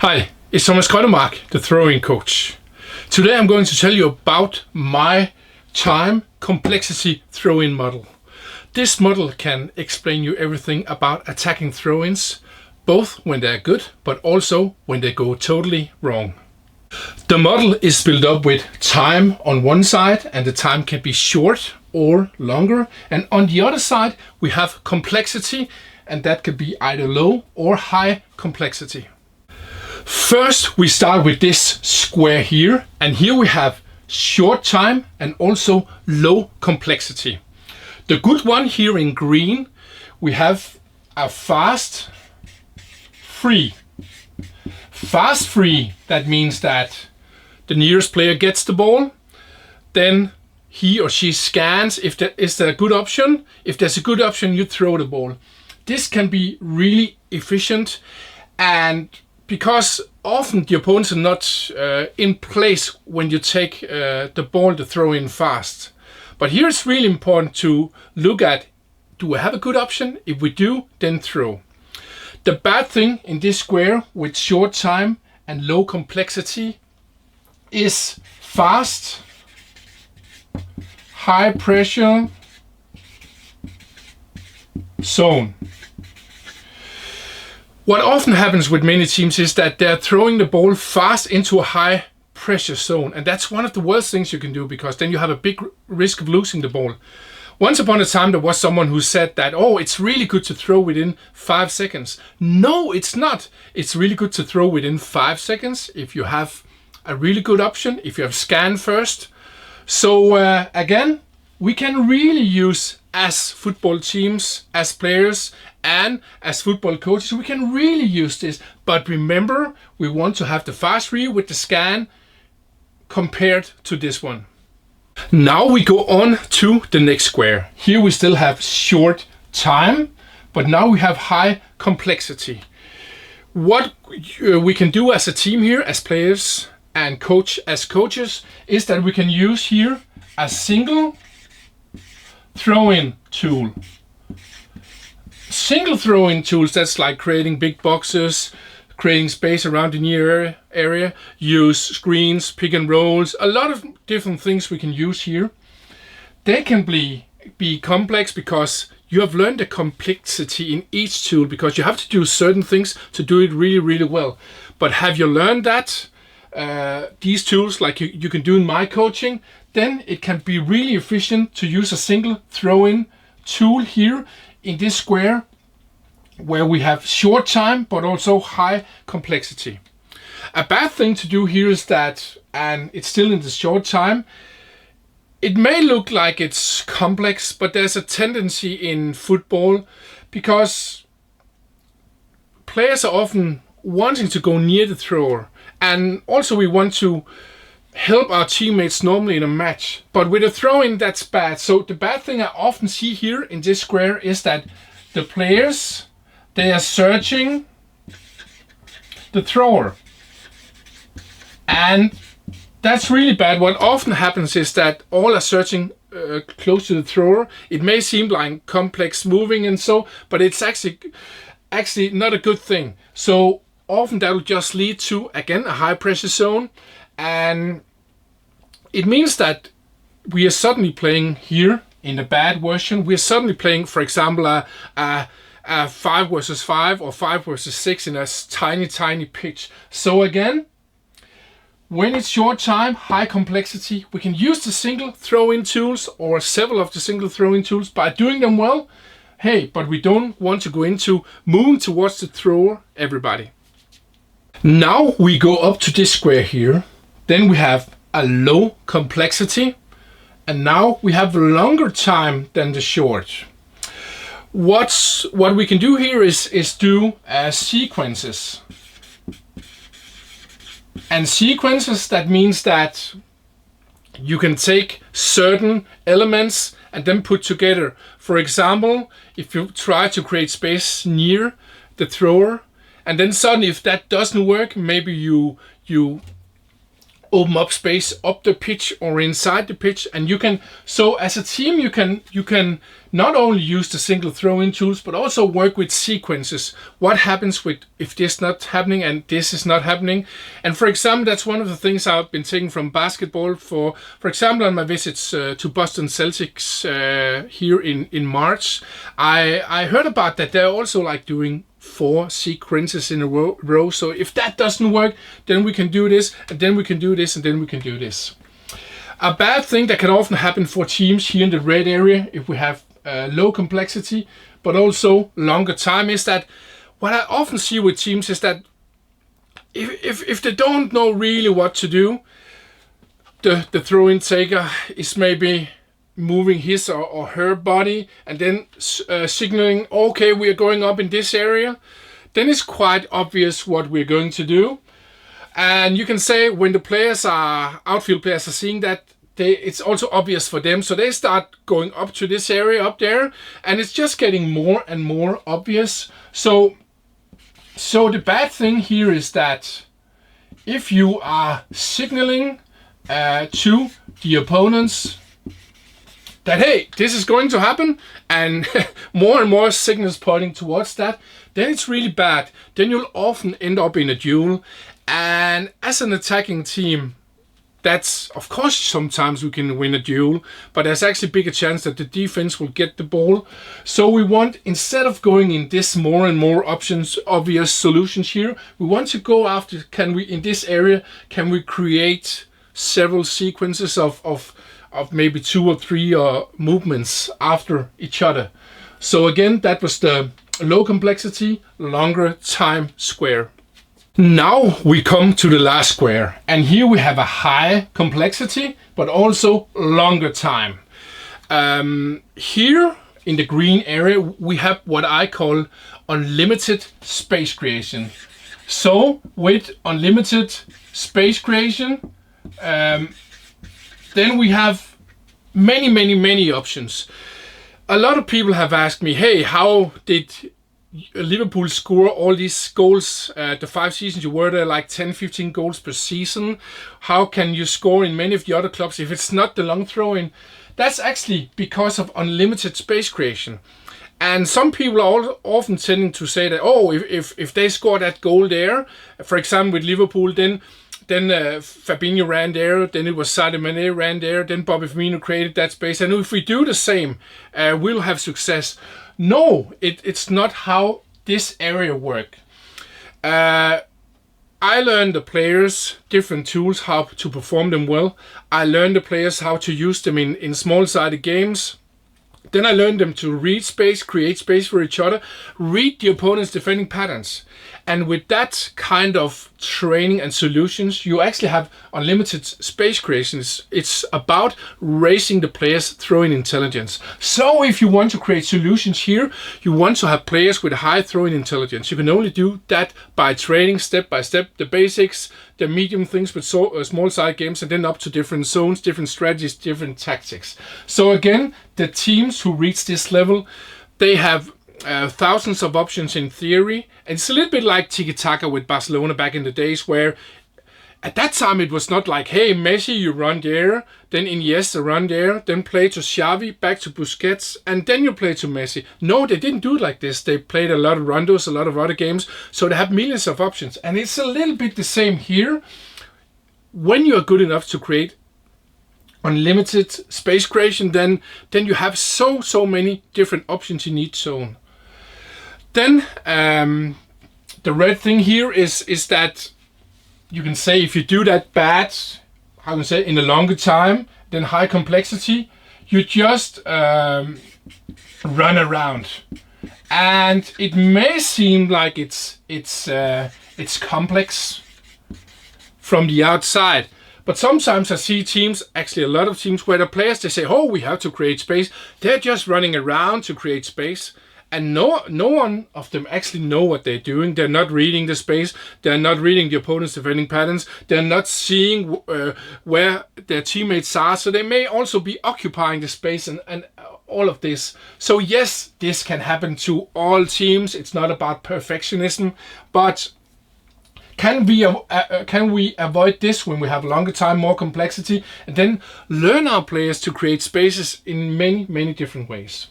Hi, it's Thomas Gronnemark, the throwing coach. Today I'm going to tell you about my time complexity throw-in model. This model can explain you everything about attacking throw-ins, both when they're good, but also when they go totally wrong. The model is built up with time on one side, and the time can be short or longer. And on the other side, we have complexity, and that could be either low or high complexity. First, we start with this square here, and here we have short time and also low complexity. The good one here in green, we have a fast free. Fast free, that means that the nearest player gets the ball, then he or she scans if there is a good option. If there's a good option, you throw the ball. This can be really efficient, and because often the opponents are not in place when you take the ball to throw in fast. But here it's really important to look at, do we have a good option? If we do, then throw. The bad thing in this square with short time and low complexity is fast, high pressure zone. What often happens with many teams is that they're throwing the ball fast into a high pressure zone, and that's one of the worst things you can do, because then you have a big risk of losing the ball. Once upon a time there was someone who said that, oh, it's really good to throw within 5 seconds. No, it's not. It's really good to throw within 5 seconds if you have a really good option, if you have scanned first. So again, we can really use, as football teams, as players, and as football coaches, we can really use this. But remember, we want to have the fast read with the scan compared to this one. Now we go on to the next square. Here we still have short time, but now we have high complexity. What we can do as a team here, as players and as coaches, is that we can use here a single throw-in tool. Single throw-in tools, that's like creating big boxes, creating space around the near area, use screens, pick and rolls, a lot of different things we can use here. They can be complex because you have learned the complexity in each tool, because you have to do certain things to do it really, really well. But have you learned that these tools, like you can do in my coaching, then it can be really efficient to use a single throw-in tool here in this square, where we have short time but also high complexity. A bad thing to do here is that, and it's still in the short time, it may look like it's complex, but there's a tendency in football, because players are often wanting to go near the thrower, and also we want to help our teammates normally in a match. But with a throw-in, that's bad. So the bad thing I often see here in this square is that the players, they are searching the thrower. And that's really bad. What often happens is that all are searching close to the thrower. It may seem like complex moving and so, but it's actually not a good thing. So often that will just lead to, again, a high pressure zone. And it means that we are suddenly playing here in a bad version. We are suddenly playing, for example, a 5 versus 5 or 5 versus 6 in a tiny pitch. So again, when it's short time, high complexity, we can use the single throw-in tools or several of the single throw-in tools by doing them well. Hey, but we don't want to go into moving towards the thrower, everybody. Now we go up to this square here. Then we have a low complexity, and now we have longer time than the short. What we can do here is do sequences. And sequences, that means that you can take certain elements and then put together. For example, if you try to create space near the thrower, and then suddenly if that doesn't work, maybe you open up space up the pitch or inside the pitch, and you can, so as a team you can not only use the single throw-in tools but also work with sequences. What happens with if this not happening and this is not happening? And for example, that's one of the things I've been taking from basketball. For example, on my visits to Boston Celtics here in March, I heard about that they're also like doing 4 sequences in a row. So if that doesn't work, then we can do this, and then we can do this, and then we can do this. A bad thing that can often happen for teams here in the red area, if we have low complexity but also longer time, is that what I often see with teams is that if they don't know really what to do, the throw-in taker is maybe moving his or her body and then signaling, okay, we are going up in this area. Then it's quite obvious what we're going to do. And you can say when the players are, outfield players are seeing that, it's also obvious for them. So they start going up to this area up there, and it's just getting more and more obvious. So the bad thing here is that if you are signaling to the opponents that, hey, this is going to happen, and more and more signals pointing towards that, then it's really bad. Then you'll often end up in a duel. And as an attacking team, that's, of course, sometimes we can win a duel, but there's actually a bigger chance that the defense will get the ball. So we want, instead of going in this more and more obvious solutions here, we want to go after, can we, in this area, can we create several sequences of maybe 2 or 3 movements after each other. So again, that was the low complexity, longer time square. Now we come to the last square, and here we have a high complexity but also longer time. Here in the green area we have what I call unlimited space creation. So with unlimited space creation, then we have many options. A lot of people have asked me, hey, how did Liverpool score all these goals? The 5 seasons you were there, like 10-15 goals per season. How can you score in many of the other clubs if it's not the long throw-in? That's actually because of unlimited space creation. And some people are often tending to say that, oh, if they score that goal there, for example with Liverpool, then Fabinho ran there, then it was Sadio Mane ran there, then Bobby Firmino created that space, and if we do the same, we'll have success. No, it's not how this area works. I learned the players different tools, how to perform them well. I learned the players how to use them in small-sided games. Then I learned them to read space, create space for each other, read the opponent's defending patterns. And with that kind of training and solutions, you actually have unlimited space creations. It's about raising the players' throwing intelligence. So if you want to create solutions here, you want to have players with high throwing intelligence. You can only do that by training step by step, the basics, the medium things with small side games, and then up to different zones, different strategies, different tactics. So again, the teams who reach this level, they have thousands of options in theory. And it's a little bit like tiki-taka with Barcelona back in the days, where at that time it was not like, hey, Messi, you run there, then Iniesta run there, then play to Xavi, back to Busquets, and then you play to Messi. No, they didn't do it like this. They played a lot of rondos, a lot of other games, so they have millions of options. And it's a little bit the same here. When you're good enough to create unlimited space creation, then you have so many different options in each zone. Then the red thing here is that you can say if you do that bad, how can I say, in a longer time, then high complexity, you just run around, and it may seem like it's complex from the outside. But sometimes I see teams, actually a lot of teams, where the players, they say, oh, we have to create space. They're just running around to create space. And no one of them actually know what they're doing. They're not reading the space. They're not reading the opponent's defending patterns. They're not seeing where their teammates are. So they may also be occupying the space and all of this. So yes, this can happen to all teams. It's not about perfectionism, but Can we avoid this when we have longer time, more complexity, and then learn our players to create spaces in many, many different ways?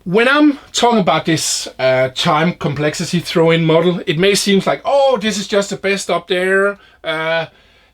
When I'm talking about this time complexity throw-in model, it may seem like, oh, this is just the best up there.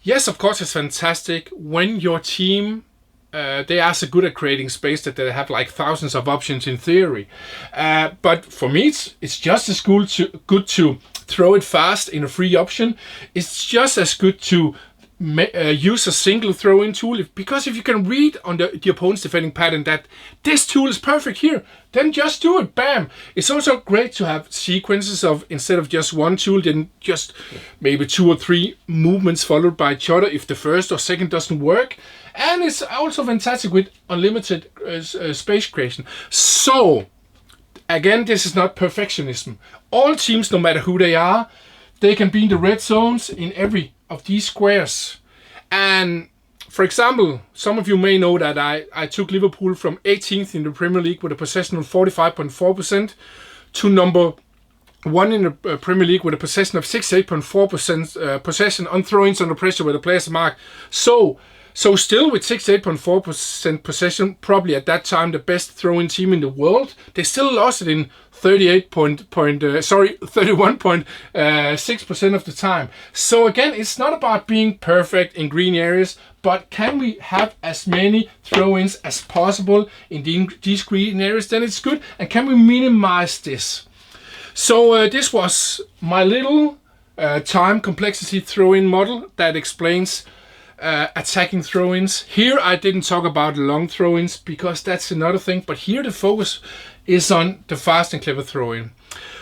Yes, of course, it's fantastic when your team, they are so good at creating space that they have like thousands of options in theory. But for me, it's just as good to throw it fast in a free option. It's just as good to use a single throw-in tool, because if you can read on the opponent's defending pattern that this tool is perfect here, then just do it, bam. It's also great to have sequences of, instead of just one tool, then just maybe 2 or 3 movements followed by each other if the first or second doesn't work. And it's also fantastic with unlimited space creation. So again, this is not perfectionism. All teams, no matter who they are, they can be in the red zones in every of these squares. And for example, some of you may know that I took Liverpool from 18th in the Premier League with a possession of 45.4% to number 1 in the Premier League with a possession of 68.4% possession on throw-ins under pressure where the players mark. So still with 68.4% possession, probably at that time the best throw-in team in the world, they still lost it in 31.6% of the time. So again, it's not about being perfect in green areas, but can we have as many throw-ins as possible in these green areas, then it's good. And can we minimize this? So this was my little time complexity throw-in model that explains attacking throw-ins. Here I didn't talk about long throw-ins because that's another thing, but here the focus is on the fast and clever throw-in.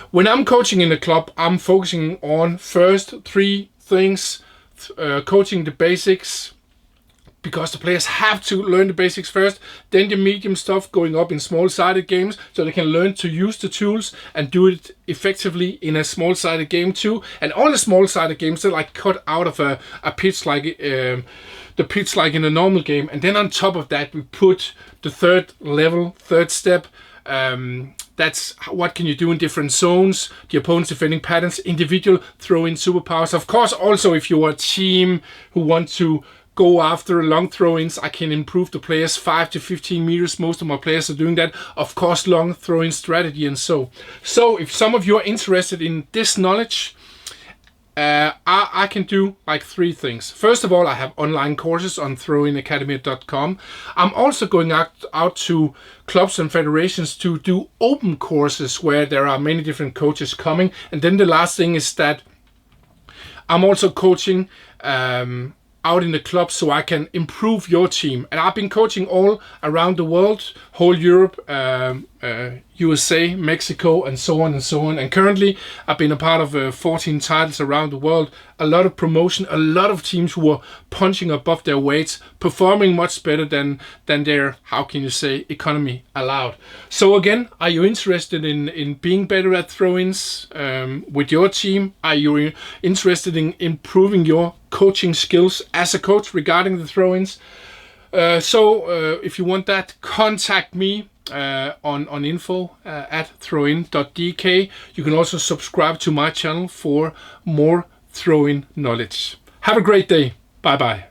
When I'm coaching in a club, I'm focusing on first 3 things, coaching the basics, because the players have to learn the basics first, then the medium stuff going up in small-sided games so they can learn to use the tools and do it effectively in a small-sided game too. And all the small-sided games, they're like cut out of a pitch like the pitch like in a normal game. And then on top of that, we put the third step. That's what can you do in different zones, the opponent's defending patterns, individual throw-in superpowers. Of course, also if you're a team who want to go after long throw-ins, I can improve the players 5 to 15 meters. Most of my players are doing that. Of course, long throw-in strategy and so if some of you are interested in this knowledge, I can do like 3 things. First of all, I have online courses on throwinacademy.com. I'm also going out to clubs and federations to do open courses where there are many different coaches coming. And then the last thing is that I'm also coaching out in the club so I can improve your team. And I've been coaching all around the world, whole Europe, USA, Mexico, and so on and so on. And currently I've been a part of 14 titles around the world, a lot of promotion, a lot of teams who are punching above their weights, performing much better than their, how can you say, economy allowed. So again, are you interested in being better at throw-ins with your team? Are you interested in improving your coaching skills as a coach regarding the throw-ins? If you want that, contact me on info at throwin.dk. You can also subscribe to my channel for more throw-in knowledge. Have a great day. Bye bye.